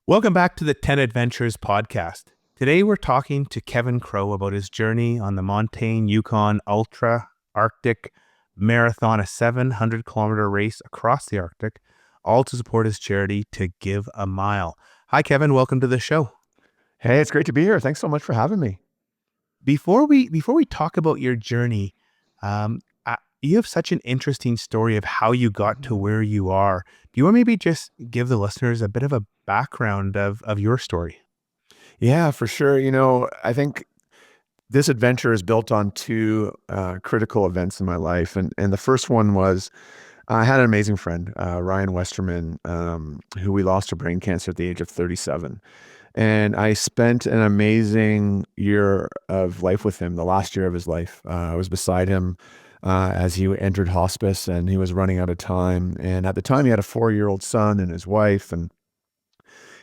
Welcome back to the 10 Adventures podcast. Today we're talking to Kevin Crowe about his journey on the Montane Yukon Ultra Arctic Marathon, a 700-kilometer race across the Arctic, all to support his charity To Give a Mile. Hi, Kevin. Welcome to the show. Hey, it's great to be here. Thanks so much for having me. Before we talk about your journey, you have such an interesting story of how you got to where you are. Do you want to maybe just give the listeners a bit of a background of your story? Yeah, for sure. I think this adventure is built on two critical events in my life. And the first one was I had an amazing friend, Ryan Westerman, who we lost to brain cancer at the age of 37. And I spent an amazing year of life with him, the last year of his life. I was beside him as he entered hospice and he was running out of time. And at the time, he had a 4-year-old son and his wife. And,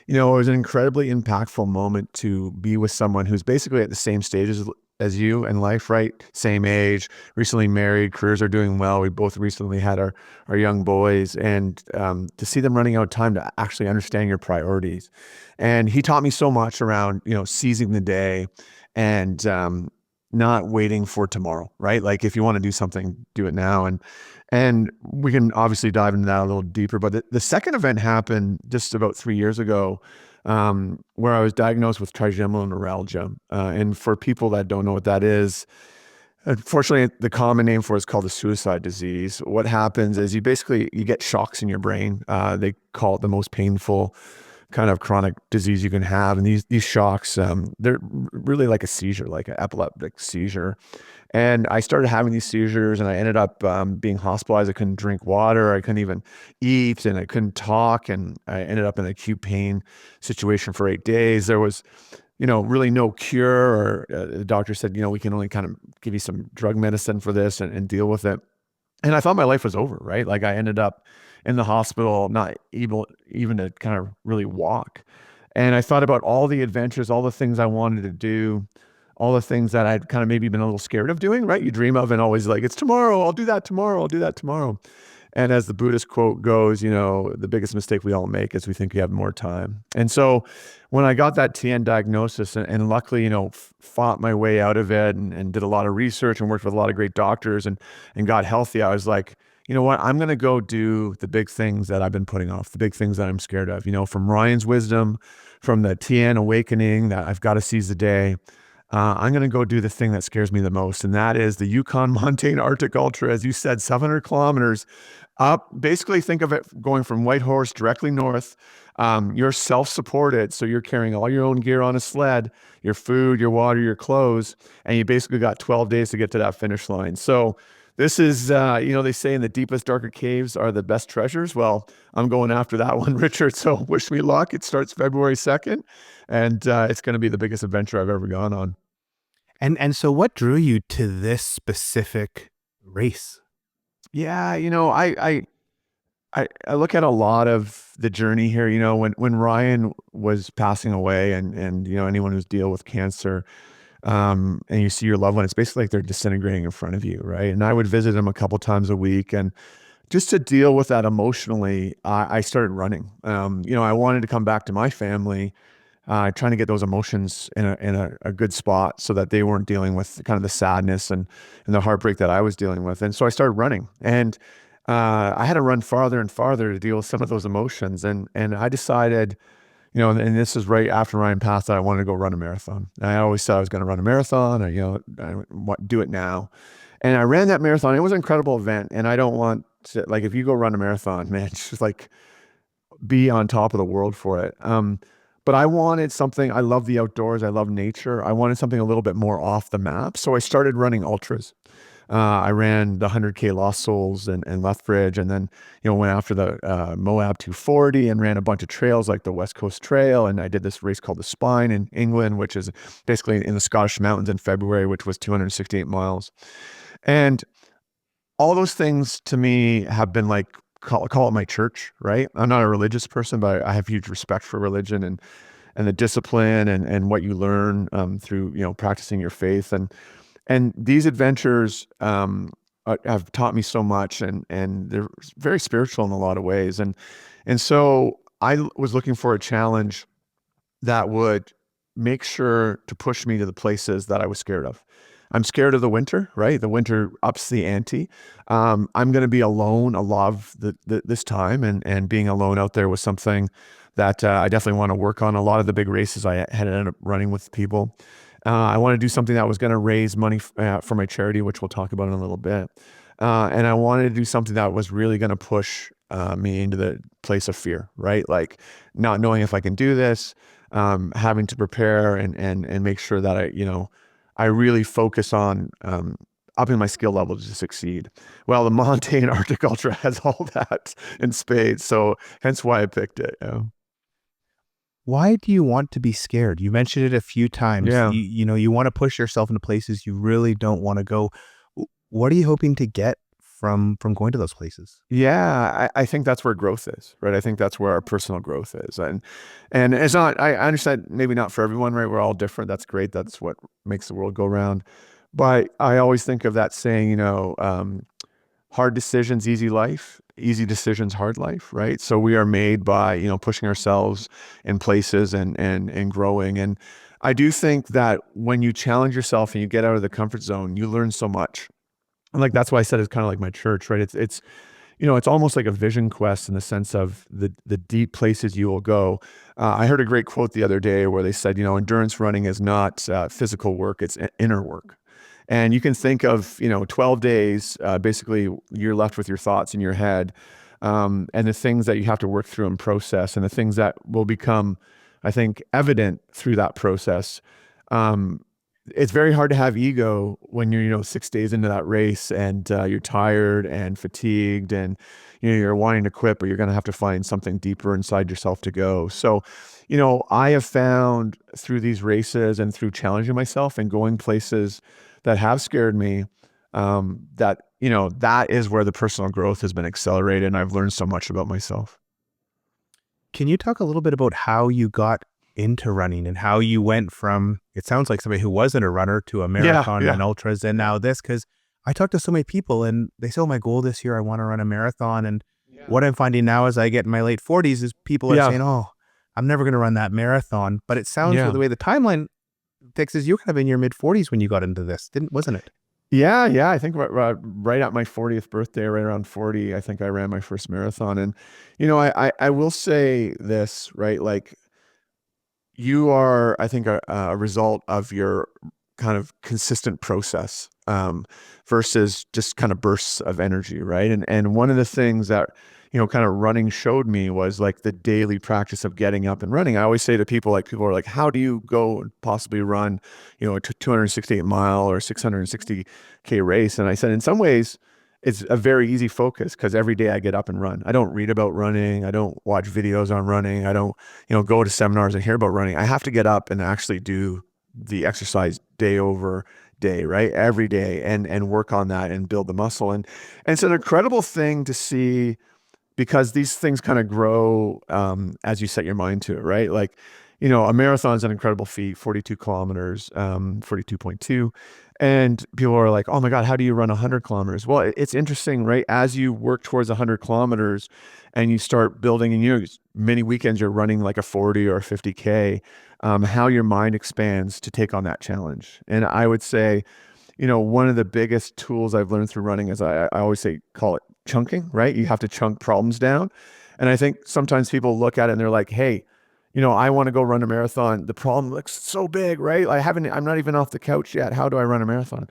it was an incredibly impactful moment to be with someone who's basically at the same stage as you in life, right? Same age, recently married, careers are doing well. We both recently had our young boys, and to see them running out of time to actually understand your priorities. And he taught me so much around, seizing the day and not waiting for tomorrow, right? Like if you want to do something, do it now. And we can obviously dive into that a little deeper. But the second event happened just about 3 years ago, where I was diagnosed with trigeminal neuralgia. And for people that don't know what that is, unfortunately, the common name for it is called the suicide disease. What happens is you get shocks in your brain. They call it the most painful kind of chronic disease you can have. And these shocks, they're really like a seizure, like an epileptic seizure. And I started having these seizures and I ended up being hospitalized. I couldn't drink water. I couldn't even eat and I couldn't talk. And I ended up in an acute pain situation for 8 days. There was, really no cure, or the doctor said, we can only kind of give you some drug medicine for this and deal with it. And I thought my life was over, right? Like I ended up in the hospital, not able even to kind of really walk. And I thought about all the adventures, all the things I wanted to do, all the things that I'd kind of maybe been a little scared of doing, right? You dream of and always like, it's tomorrow, I'll do that tomorrow, I'll do that tomorrow. And as the Buddhist quote goes, the biggest mistake we all make is we think we have more time. And so when I got that TN diagnosis and luckily, fought my way out of it and did a lot of research and worked with a lot of great doctors and got healthy, I was like, you know what, I'm going to go do the big things that I've been putting off, the big things that I'm scared of, from Ryan's wisdom, from the TN awakening that I've got to seize the day. I'm going to go do the thing that scares me the most. And that is the Yukon Montane Arctic Ultra, as you said, 700 kilometers up. Basically think of it going from Whitehorse directly north. You're self-supported. So you're carrying all your own gear on a sled, your food, your water, your clothes, and you basically got 12 days to get to that finish line. So this is, they say in the deepest, darker caves are the best treasures. Well, I'm going after that one, Richard. So wish me luck. It starts February 2nd, and it's going to be the biggest adventure I've ever gone on. And so what drew you to this specific race? Yeah, I look at a lot of the journey here. When Ryan was passing away, and anyone who's dealt with cancer, and you see your loved one, it's basically like they're disintegrating in front of you, right? And I would visit him a couple times a week, and just to deal with that emotionally, I started running. I wanted to come back to my family, trying to get those emotions in a good spot so that they weren't dealing with kind of the sadness and the heartbreak that I was dealing with. And so I started running, and I had to run farther and farther to deal with some of those emotions. And I decided, and this is right after Ryan passed, that I wanted to go run a marathon. And I always said I was going to run a marathon, or, do it now. And I ran that marathon. It was an incredible event. And I don't want to, like, if you go run a marathon, man, just like be on top of the world for it. But I wanted something, I love the outdoors, I love nature. I wanted something a little bit more off the map. So I started running ultras. I ran the 100K Lost Souls and Lethbridge, and then, went after the Moab 240 and ran a bunch of trails like the West Coast Trail. And I did this race called the Spine in England, which is basically in the Scottish Mountains in February, which was 268 miles. And all those things to me have been like, call it my church, right? I'm not a religious person, but I have huge respect for religion and the discipline and what you learn through, practicing your faith. And these adventures have taught me so much, and they're very spiritual in a lot of ways. And so I was looking for a challenge that would make sure to push me to the places that I was scared of. I'm scared of the winter, right? The winter ups the ante. I'm going to be alone a lot of this time, and being alone out there was something that I definitely want to work on. A lot of the big races I had ended up running with people. I want to do something that was going to raise money for my charity, which we'll talk about in a little bit. And I wanted to do something that was really going to push me into the place of fear, right? Like not knowing if I can do this, having to prepare and make sure that I really focus on upping my skill level to succeed. Well, the Montane Arctic Ultra has all that in spades, so hence why I picked it. Why do you want to be scared? You mentioned it a few times. Yeah. You want to push yourself into places you really don't want to go. What are you hoping to get from going to those places? Yeah, I think that's where growth is, right? I think that's where our personal growth is. And it's not, I understand maybe not for everyone, right? We're all different. That's great. That's what makes the world go round. But I always think of that saying, hard decisions, easy life, easy decisions, hard life, right? So we are made by, pushing ourselves in places and growing. And I do think that when you challenge yourself and you get out of the comfort zone, you learn so much. And like, that's why I said it's kind of like my church, right? It's almost like a vision quest in the sense of the deep places you will go. I heard a great quote the other day where they said, endurance running is not physical work, it's inner work. And you can think of, 12 days, basically you're left with your thoughts in your head, and the things that you have to work through and process, and the things that will become, I think, evident through that process. It's very hard to have ego when you're, 6 days into that race and you're tired and fatigued and, you're wanting to quit, but you're going to have to find something deeper inside yourself to go. So, I have found through these races and through challenging myself and going places that have scared me, that is where the personal growth has been accelerated. And I've learned so much about myself. Can you talk a little bit about how you got into running and how you went from, it sounds like somebody who wasn't a runner to a marathon and ultras and now this, because I talk to so many people and they say, oh, my goal this year, I want to run a marathon. And what I'm finding now as I get in my late 40s is people are saying, oh, I'm never going to run that marathon. But it sounds the way the timeline fixes, you kind of in your mid 40s when you got into this, wasn't it? Yeah. I think right at my 40th birthday, right around 40, I think I ran my first marathon. And, I will say this, right? Like, you are, I think, a result of your kind of consistent process, versus just kind of bursts of energy, right? And one of the things that, kind of running showed me was like the daily practice of getting up and running. I always say to people, like, people are like, how do you go and possibly run, a 268-mile or 660K race? And I said, in some ways, it's a very easy focus because every day I get up and run. I don't read about running. I don't watch videos on running. I don't, go to seminars and hear about running. I have to get up and actually do the exercise day over day, right? Every day and work on that and build the muscle. And it's an incredible thing to see because these things kind of grow as you set your mind to it, right? Like, a marathon is an incredible feat, 42 kilometers, 42.2. And people are like, oh my God, how do you run 100 kilometers? Well, it's interesting, right? As you work towards 100 kilometers and you start building, and many weekends you're running like a 40 or a 50K, how your mind expands to take on that challenge. And I would say, one of the biggest tools I've learned through running is I always say, call it chunking, right? You have to chunk problems down. And I think sometimes people look at it and they're like, hey, I want to go run a marathon. The problem looks so big, right? I'm not even off the couch yet. How do I run a marathon?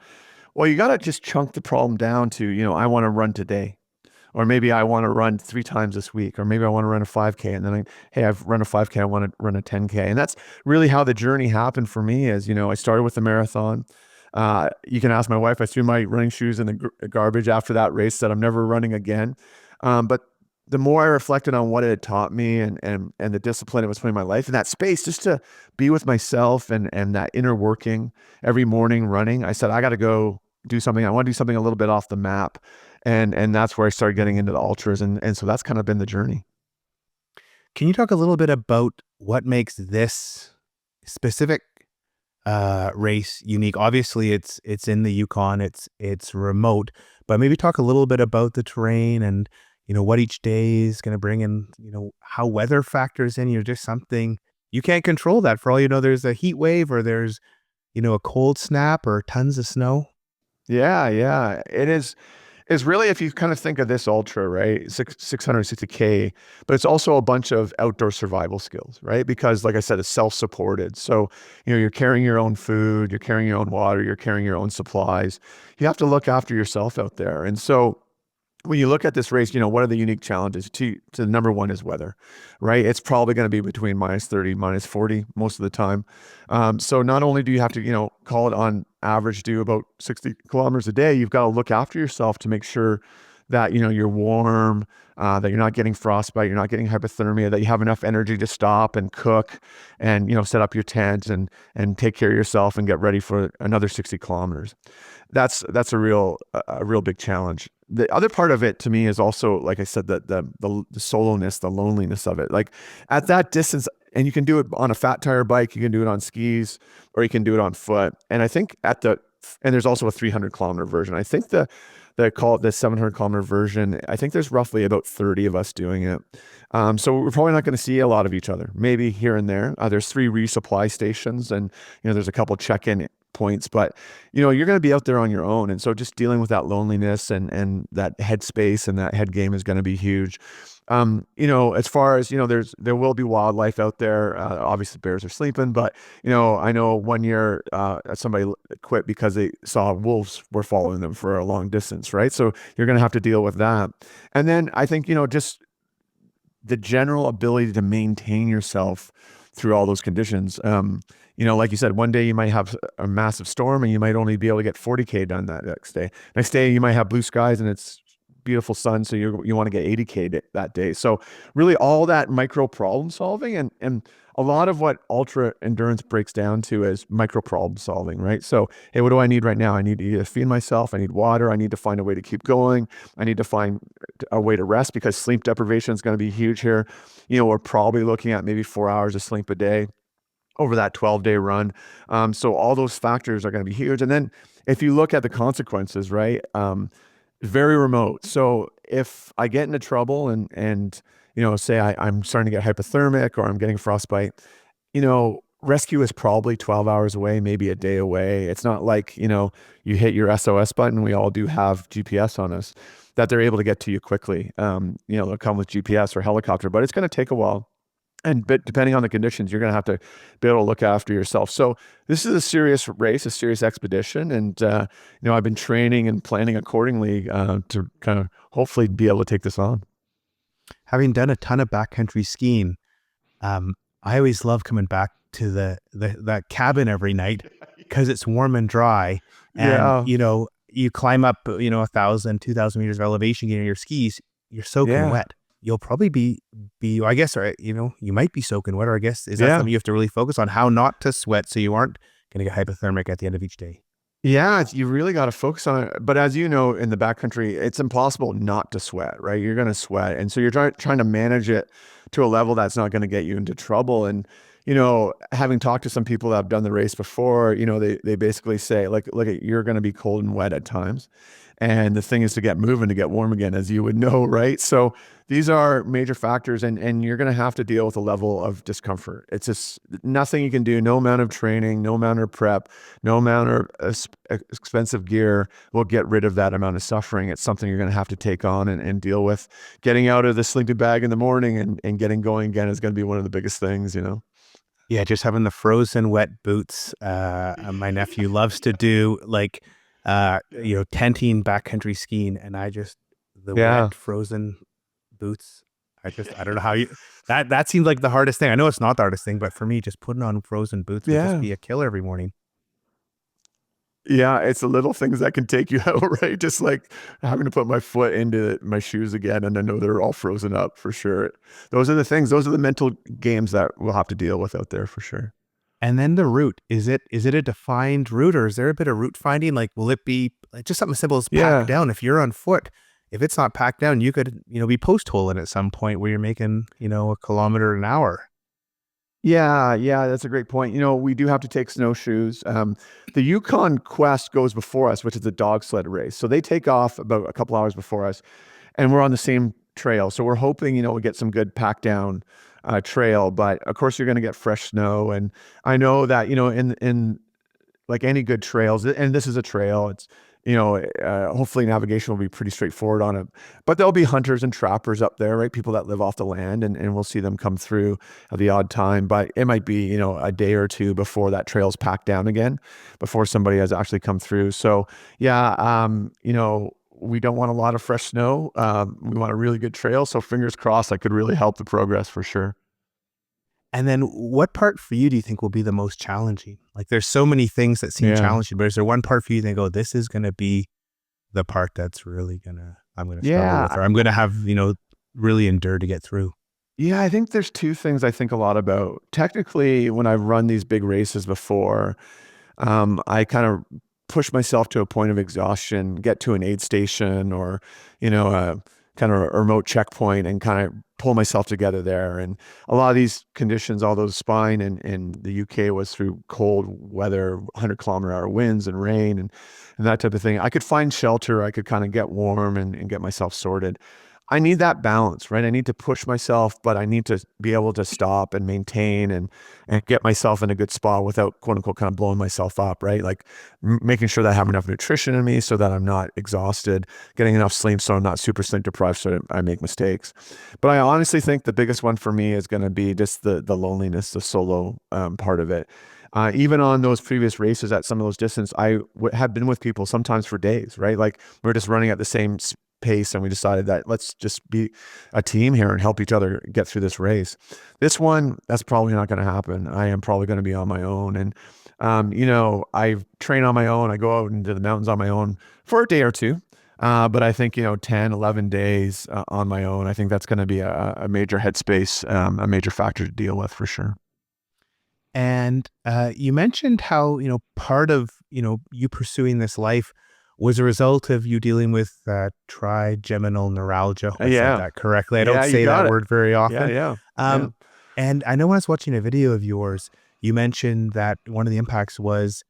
Well, you got to just chunk the problem down to, I want to run today. Or maybe I want to run 3 times this week, or maybe I want to run a 5K. And then hey, I've run a 5K. I want to run a 10K. And that's really how the journey happened for me is, I started with the marathon. You can ask my wife, I threw my running shoes in the garbage after that race, said I'm never running again. But the more I reflected on what it had taught me and the discipline it was putting in my life and that space just to be with myself and that inner working every morning running, I said, I got to go do something. I want to do something a little bit off the map. And that's where I started getting into the ultras. And so that's kind of been the journey. Can you talk a little bit about what makes this specific race unique? Obviously it's in the Yukon, it's remote, but maybe talk a little bit about the terrain and what each day is going to bring in, how weather factors in. You're just something you can't control that. For all you know, there's a heat wave or there's, a cold snap or tons of snow. Yeah, yeah. It's really, if you kind of think of this ultra, right? 660K, but it's also a bunch of outdoor survival skills, right? Because like I said, it's self-supported. So, you're carrying your own food, you're carrying your own water, you're carrying your own supplies. You have to look after yourself out there. And so when you look at this race, what are the unique challenges? To number one is weather, right? It's probably going to be between -30, -40 most of the time. So not only do you have to, call it on average, do about 60 kilometers a day, you've got to look after yourself to make sure that, you're warm, that you're not getting frostbite, you're not getting hypothermia, that you have enough energy to stop and cook and, set up your tent and take care of yourself and get ready for another 60 kilometers. That's a real big challenge. The other part of it to me is also, like I said, the soloness, the loneliness of it. Like at that distance, and you can do it on a fat tire bike, you can do it on skis, or you can do it on foot. And I think and there's also a 300-kilometer version. I think the 700-kilometer version, I think there's roughly about 30 of us doing it. So we're probably not going to see a lot of each other, maybe here and there. There's 3 resupply stations and, there's a couple check-in points, but, you're going to be out there on your own. And so just dealing with that loneliness and that headspace and that head game is going to be huge. As far as, there will be wildlife out there. Obviously bears are sleeping, but, I know one year, somebody quit because they saw wolves were following them for a long distance. Right. So you're going to have to deal with that. And then I think, just the general ability to maintain yourself through all those conditions. Like you said, one day you might have a massive storm and you might only be able to get 40K done that next day. Next day you might have blue skies and it's beautiful sun, so you want to get 80K that day. So really all that micro problem solving and a lot of what ultra endurance breaks down to is micro problem solving, right? So, hey, what do I need right now? I need to either feed myself, I need water, I need to find a way to keep going, I need to find a way to rest because sleep deprivation is going to be huge here. We're probably looking at maybe 4 hours of sleep a day over that 12-day run. So all those factors are going to be huge. And then if you look at the consequences, right? Very remote. So if I get into trouble and say I'm starting to get hypothermic or I'm getting frostbite, rescue is probably 12 hours away, maybe a day away. It's not like, you hit your SOS button. We all do have GPS on us that they're able to get to you quickly. They'll come with GPS or helicopter, but it's going to take a while. But depending on the conditions, you're going to have to be able to look after yourself. So this is a serious race, a serious expedition. And, I've been training and planning accordingly to kind of hopefully be able to take this on. Having done a ton of backcountry skiing, I always love coming back to that cabin every night because it's warm and dry. And, Yeah. You climb up, 1,000, 2,000 meters of elevation getting your skis, you're soaking wet. You'll probably be, I guess, or, you might be soaking wet, or I guess, is that something you have to really focus on, how not to sweat so you aren't going to get hypothermic at the end of each day? Yeah, you really got to focus on it. But as you know, in the backcountry, it's impossible not to sweat, right? You're going to sweat. And so you're trying to manage it to a level that's not going to get you into trouble. And, having talked to some people that have done the race before, they basically say, like, look, you're going to be cold and wet at times. And the thing is to get moving, to get warm again, as you would know, right? So these are major factors and you're going to have to deal with a level of discomfort. It's just nothing you can do. No amount of training, no amount of prep, no amount of expensive gear will get rid of that amount of suffering. It's something you're going to have to take on and deal with. Getting out of the sleeping bag in the morning and getting going again is going to be one of the biggest things, Yeah, just having the frozen wet boots. My nephew loves to do tenting backcountry skiing, and the Yeah. wet frozen boots. I don't know how that seems like the hardest thing. I know it's not the hardest thing, but for me, just putting on frozen boots would just Yeah. be a killer every morning. Yeah, it's the little things that can take you out, right? Just like having to put my foot into my shoes again and I know they're all frozen up for sure. Those are the things, those are the mental games that we'll have to deal with out there for sure. And then the route, is it a defined route, or is there a bit of route finding? Like, will it be like just something simple as Yeah. packed down? If you're on foot, if it's not packed down, you could, be post holing at some point where you're making, a kilometer an hour. Yeah, that's a great point. We do have to take snowshoes. The Yukon Quest goes before us, which is the dog sled race. So they take off about a couple hours before us and we're on the same trail. So we're hoping, we get some good pack down trail. But of course, you're going to get fresh snow. And I know that, in like any good trails, and this is a trail, it's, hopefully navigation will be pretty straightforward on it. But there'll be hunters and trappers up there, right? People that live off the land, and we'll see them come through at the odd time. But it might be, a day or two before that trail's packed down again, before somebody has actually come through. So yeah, we don't want a lot of fresh snow. We want a really good trail. So fingers crossed, that could really help the progress for sure. And then what part for you do you think will be the most challenging? Like there's so many things that seem challenging, but is there one part for you that go, this is going to be the part that's really I'm going to struggle with, or I'm going to have, really endure to get through? Yeah, I think there's two things I think a lot about. Technically, when I've run these big races before, I kind of push myself to a point of exhaustion, get to an aid station or, a kind of a remote checkpoint and kind of pull myself together there. And a lot of these conditions, all those spine in the UK was through cold weather, 100-kilometer-hour winds and rain and that type of thing. I could find shelter. I could kind of get warm and get myself sorted. I need that balance, right? I need to push myself, but I need to be able to stop and maintain and get myself in a good spot without, quote unquote, kind of blowing myself up, right? Like making sure that I have enough nutrition in me so that I'm not exhausted, getting enough sleep so I'm not super sleep deprived so I make mistakes. But I honestly think the biggest one for me is going to be just the loneliness, the solo part of it. Even on those previous races at some of those distance, I have been with people sometimes for days, right? Like we're just running at the same pace and we decided that let's just be a team here and help each other get through this race. This one, that's probably not going to happen. I am probably going to be on my own. And, I train on my own. I go out into the mountains on my own for a day or two. But I think, 10, 11 days on my own, I think that's going to be a major headspace, a major factor to deal with for sure. And you mentioned how, part of, you pursuing this life was a result of you dealing with trigeminal neuralgia. I said that correctly. I don't say that word very often. Yeah. And I know when I was watching a video of yours, you mentioned that one of the impacts was,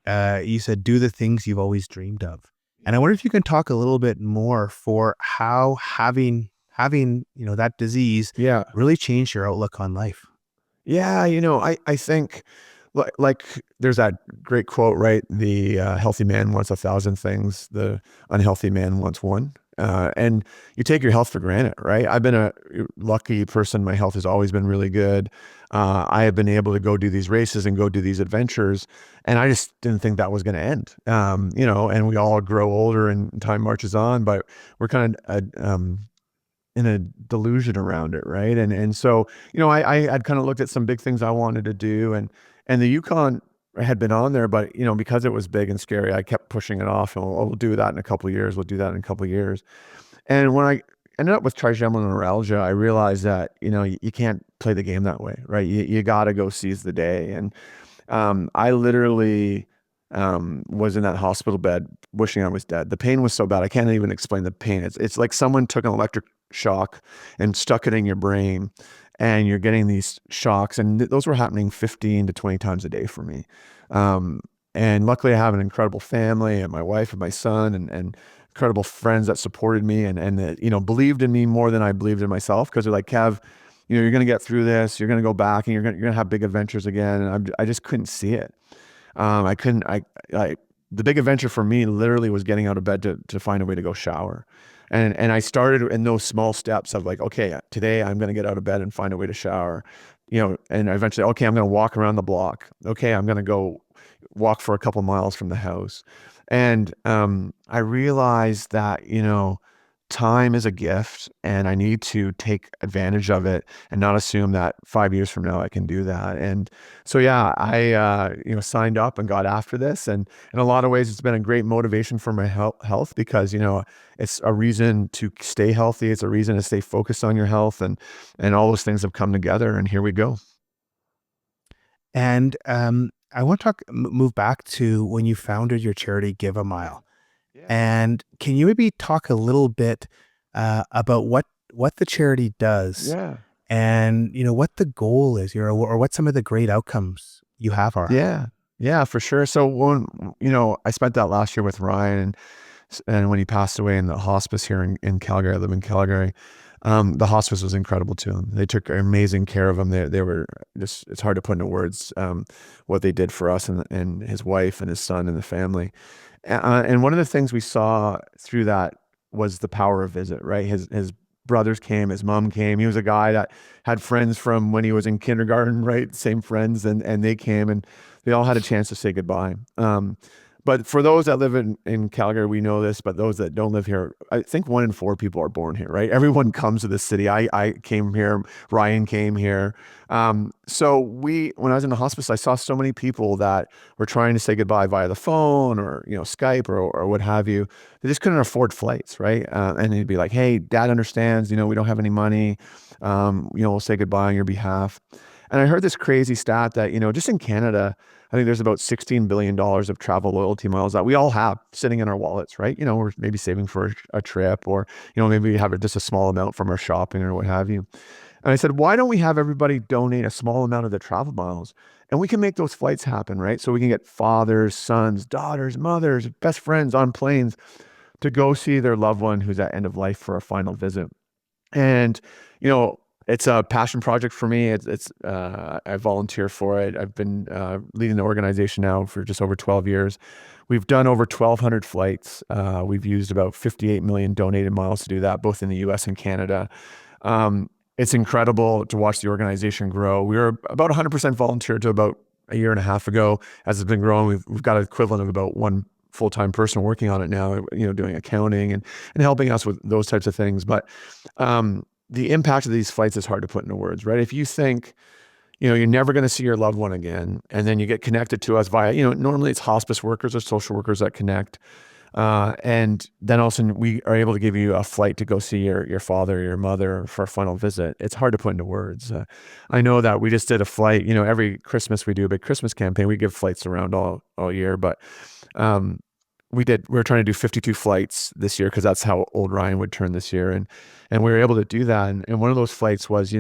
you said, do the things you've always dreamed of. And I wonder if you can talk a little bit more for how having, that disease really changed your outlook on life. Yeah, I think like there's that great quote, right? The healthy man wants 1,000 things. The unhealthy man wants one. And you take your health for granted, right? I've been a lucky person. My health has always been really good. I have been able to go do these races and go do these adventures. And I just didn't think that was going to end, and we all grow older and time marches on, but we're kind of, in a delusion around it. Right. And so, I'd kind of looked at some big things I wanted to do and the Yukon had been on there, but, because it was big and scary, I kept pushing it off and we'll do that in a couple of years. We'll do that in a couple of years. And when I ended up with trigeminal neuralgia, I realized that, you can't play the game that way, right? You got to go seize the day. And I literally was in that hospital bed wishing I was dead. The pain was so bad. I can't even explain the pain. It's like someone took an electric shock and stuck it in your brain and you're getting these shocks. And those were happening 15 to 20 times a day for me. And luckily I have an incredible family and my wife and my son and incredible friends that supported me and that, believed in me more than I believed in myself. Cause they're like, Kev, you're going to get through this. You're going to go back and you're going to have big adventures again. And I just couldn't see it. The big adventure for me literally was getting out of bed to find a way to go shower. And I started in those small steps of like, okay, today I'm going to get out of bed and find a way to shower, and eventually, okay, I'm going to walk around the block. Okay, I'm going to go walk for a couple miles from the house. And I realized that, time is a gift and I need to take advantage of it and not assume that 5 years from now I can do that. And so, yeah, I, signed up and got after this. And in a lot of ways, it's been a great motivation for my health because, it's a reason to stay healthy. It's a reason to stay focused on your health and all those things have come together and here we go. And I want to move back to when you founded your charity, Give a Mile. And can you maybe talk a little bit about what the charity does and, what the goal is, or what some of the great outcomes you have are? Yeah, for sure. So when, I spent that last year with Ryan and when he passed away in the hospice here in Calgary, I live in Calgary. The hospice was incredible to him. They took amazing care of him. They were just, it's hard to put into words what they did for us and his wife and his son and the family. And one of the things we saw through that was the power of visit, right? His brothers came, his mom came. He was a guy that had friends from when he was in kindergarten, right? Same friends, and they came and they all had a chance to say goodbye. But for those that live in Calgary, we know this, but those that don't live here, I think 1 in 4 people are born here, right? Everyone comes to this city. I came here, Ryan came here. So when I was in the hospice, I saw so many people that were trying to say goodbye via the phone or, Skype or what have you. They just couldn't afford flights, right? And they'd be like, hey, dad understands, we don't have any money. We'll say goodbye on your behalf. And I heard this crazy stat that, just in Canada, I think there's about $16 billion of travel loyalty miles that we all have sitting in our wallets, right? We're maybe saving for a trip or, maybe we have just a small amount from our shopping or what have you. And I said, why don't we have everybody donate a small amount of their travel miles and we can make those flights happen, right? So we can get fathers, sons, daughters, mothers, best friends on planes to go see their loved one who's at end of life for a final visit. And, it's a passion project for me. I volunteer for it. I've been leading the organization now for just over 12 years. We've done over 1,200 flights. We've used about 58 million donated miles to do that, both in the US and Canada. It's incredible to watch the organization grow. We were about 100% volunteer to about a year and a half ago. As it's been growing, we've got an equivalent of about one full-time person working on it now, doing accounting and helping us with those types of things. But the impact of these flights is hard to put into words, right? If you think, you're never going to see your loved one again, and then you get connected to us via, normally it's hospice workers or social workers that connect. And then all of a sudden we are able to give you a flight to go see your father or your mother for a final visit. It's hard to put into words. I know that we just did a flight, every Christmas we do a big Christmas campaign. We give flights around all year, but we were trying to do 52 flights this year because that's how old Ryan would turn this year. And we were able to do that. And one of those flights was,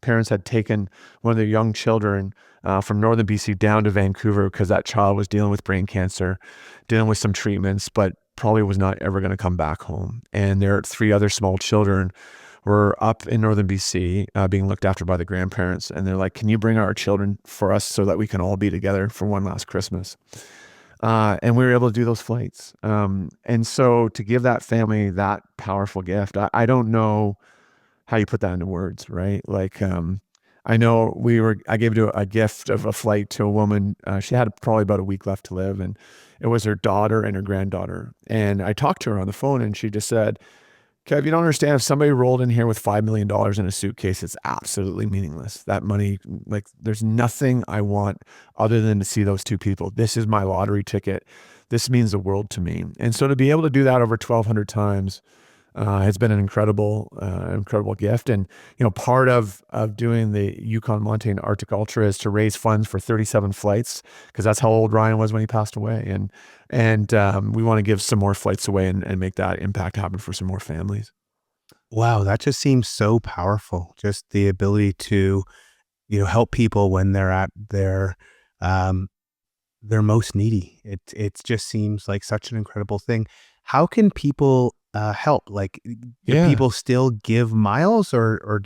parents had taken one of their young children from northern BC down to Vancouver because that child was dealing with brain cancer, dealing with some treatments, but probably was not ever going to come back home. And their 3 other small children were up in northern BC being looked after by the grandparents. And they're like, can you bring our children for us so that we can all be together for one last Christmas? And we were able to do those flights. And so to give that family that powerful gift, I don't know how you put that into words, right? Like, I know I gave a gift of a flight to a woman. She had probably about a week left to live, and it was her daughter and her granddaughter. And I talked to her on the phone and she just said, Kev, you don't understand. If somebody rolled in here with $5 million in a suitcase, it's absolutely meaningless. That money, like, there's nothing I want other than to see those 2 people. This is my lottery ticket. This means the world to me. And so to be able to do that over 1,200 times has been an incredible gift. And, part of doing the Yukon Montane Arctic Ultra is to raise funds for 37 flights, because that's how old Ryan was when he passed away. And we want to give some more flights away and make that impact happen for some more families. Wow, that just seems so powerful. Just the ability to, help people when they're at their most needy. It just seems like such an incredible thing. How can people help? Like, do people still give miles, or are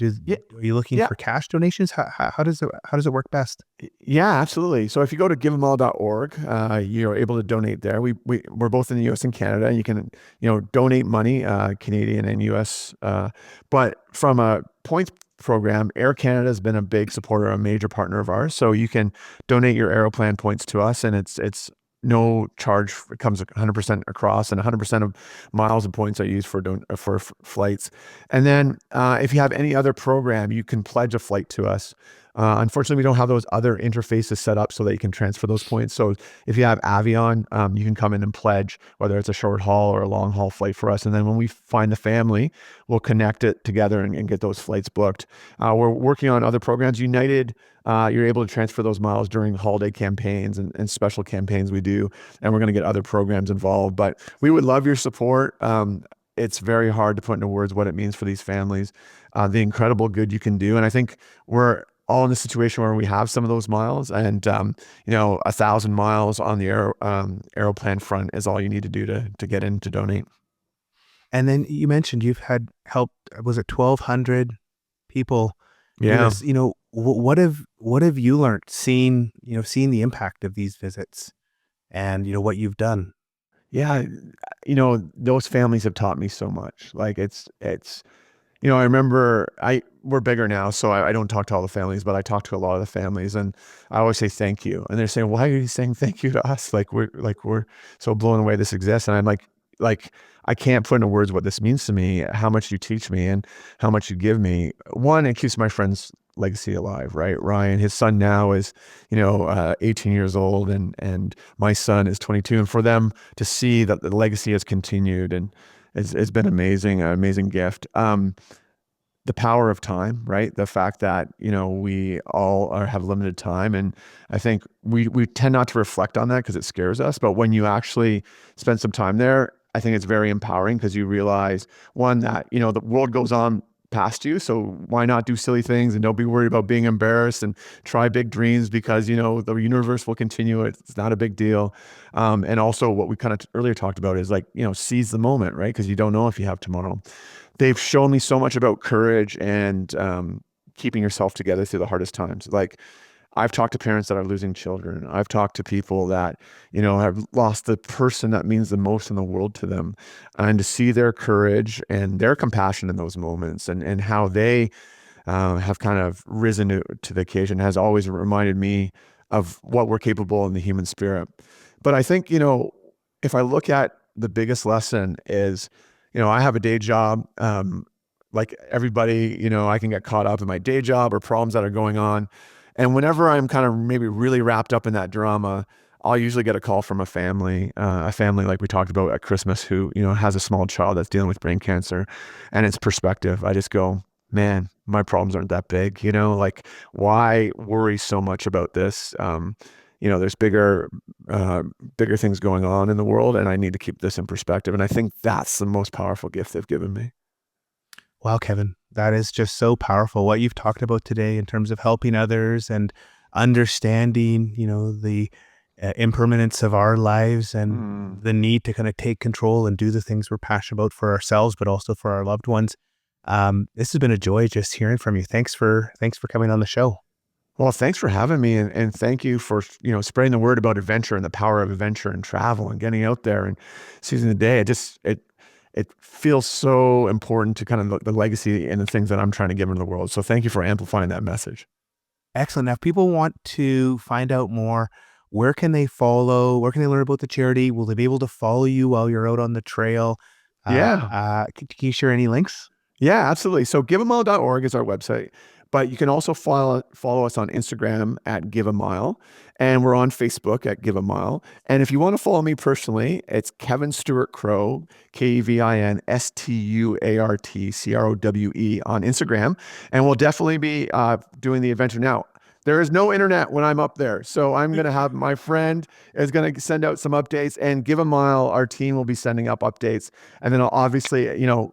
you looking for cash donations? How does it work best? Yeah, absolutely. So if you go to giveamall.org, you're able to donate there. We're both in the US and Canada, and you can, donate money, Canadian and US. But from a points program, Air Canada has been a big supporter, a major partner of ours. So you can donate your Aeroplan points to us, and it's no charge. It comes 100% across, and 100% of miles and points are used for flights. And then if you have any other program, you can pledge a flight to us. Unfortunately, we don't have those other interfaces set up so that you can transfer those points. So if you have Avion, you can come in and pledge, whether it's a short haul or a long haul flight for us. And then when we find the family, we'll connect it together and get those flights booked. We're working on other programs. United, you're able to transfer those miles during holiday campaigns and special campaigns we do. And we're going to get other programs involved. But we would love your support. It's very hard to put into words what it means for these families, the incredible good you can do. And I think we're all in a situation where we have some of those miles, and 1,000 miles on the Aeroplan front is all you need to do to get in to donate. And then you mentioned you've had helped, was it 1,200 people do Yeah. this? What have you learned seeing the impact of these visits and, what you've done? Yeah. Those families have taught me so much. Like I remember we're bigger now, so I don't talk to all the families, but I talk to a lot of the families, and I always say thank you. And they're saying, "Why are you saying thank you to us? We're so blown away this exists." And I'm like I can't put into words what this means to me, how much you teach me and how much you give me. One, it keeps my friend's legacy alive, right? Ryan, his son now is, 18 years old, and my son is 22. And for them to see that the legacy has continued and it's been amazing, an amazing gift. The power of time, right? The fact that, we all have limited time. And I think we tend not to reflect on that because it scares us. But when you actually spend some time there, I think it's very empowering because you realize, one, that, the world goes on past you. So why not do silly things and don't be worried about being embarrassed and try big dreams because, the universe will continue. It's not a big deal. And also what we kind of earlier talked about is seize the moment, right? Because you don't know if you have tomorrow. They've shown me so much about courage and keeping yourself together through the hardest times. Like I've talked to parents that are losing children. I've talked to people that, have lost the person that means the most in the world to them. And to see their courage and their compassion in those moments and how they have kind of risen to the occasion has always reminded me of what we're capable in the human spirit. But I think, if I look at the biggest lesson is, I have a day job. Like everybody, I can get caught up in my day job or problems that are going on. And whenever I'm kind of maybe really wrapped up in that drama, I'll usually get a call from a family like we talked about at Christmas who, has a small child that's dealing with brain cancer, and it's perspective. I just go, man, my problems aren't that big, like why worry so much about this? There's bigger things going on in the world, and I need to keep this in perspective. And I think that's the most powerful gift they've given me. Wow, Kevin, that is just so powerful. What you've talked about today in terms of helping others and understanding, the impermanence of our lives and the need to kind of take control and do the things we're passionate about for ourselves, but also for our loved ones. This has been a joy just hearing from you. Thanks for coming on the show. Well, thanks for having me, and thank you for spreading the word about adventure and the power of adventure and travel and getting out there and seizing the day. It feels so important to kind of the legacy and the things that I'm trying to give into the world. So thank you for amplifying that message. Excellent. Now, if people want to find out more, where can they follow? Where can they learn about the charity? Will they be able to follow you while you're out on the trail? Can you share any links? Yeah, absolutely. So giveamile.org is our website, but you can also follow us on Instagram at Give a Mile, and we're on Facebook at Give a Mile. And if you want to follow me personally, it's Kevin Stuart Crowe, KevinStuartCrowe on Instagram. And we'll definitely be doing the adventure. Now, there is no internet when I'm up there. So I'm going to have my friend is going to send out some updates, and Give a Mile, our team will be sending up updates. And then I'll obviously,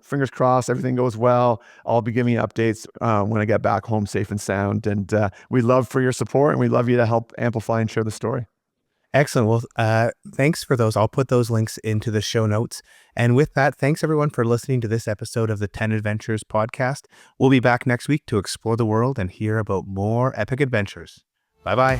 fingers crossed, everything goes well. I'll be giving you updates when I get back home safe and sound. And we love for your support, and we love you to help amplify and share the story. Excellent. Well, thanks for those. I'll put those links into the show notes. And with that, thanks everyone for listening to this episode of the 10 Adventures podcast. We'll be back next week to explore the world and hear about more epic adventures. Bye-bye.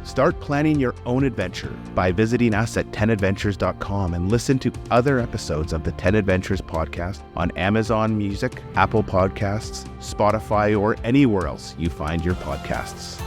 Start planning your own adventure by visiting us at 10adventures.com and listen to other episodes of the 10 Adventures podcast on Amazon Music, Apple Podcasts, Spotify, or anywhere else you find your podcasts.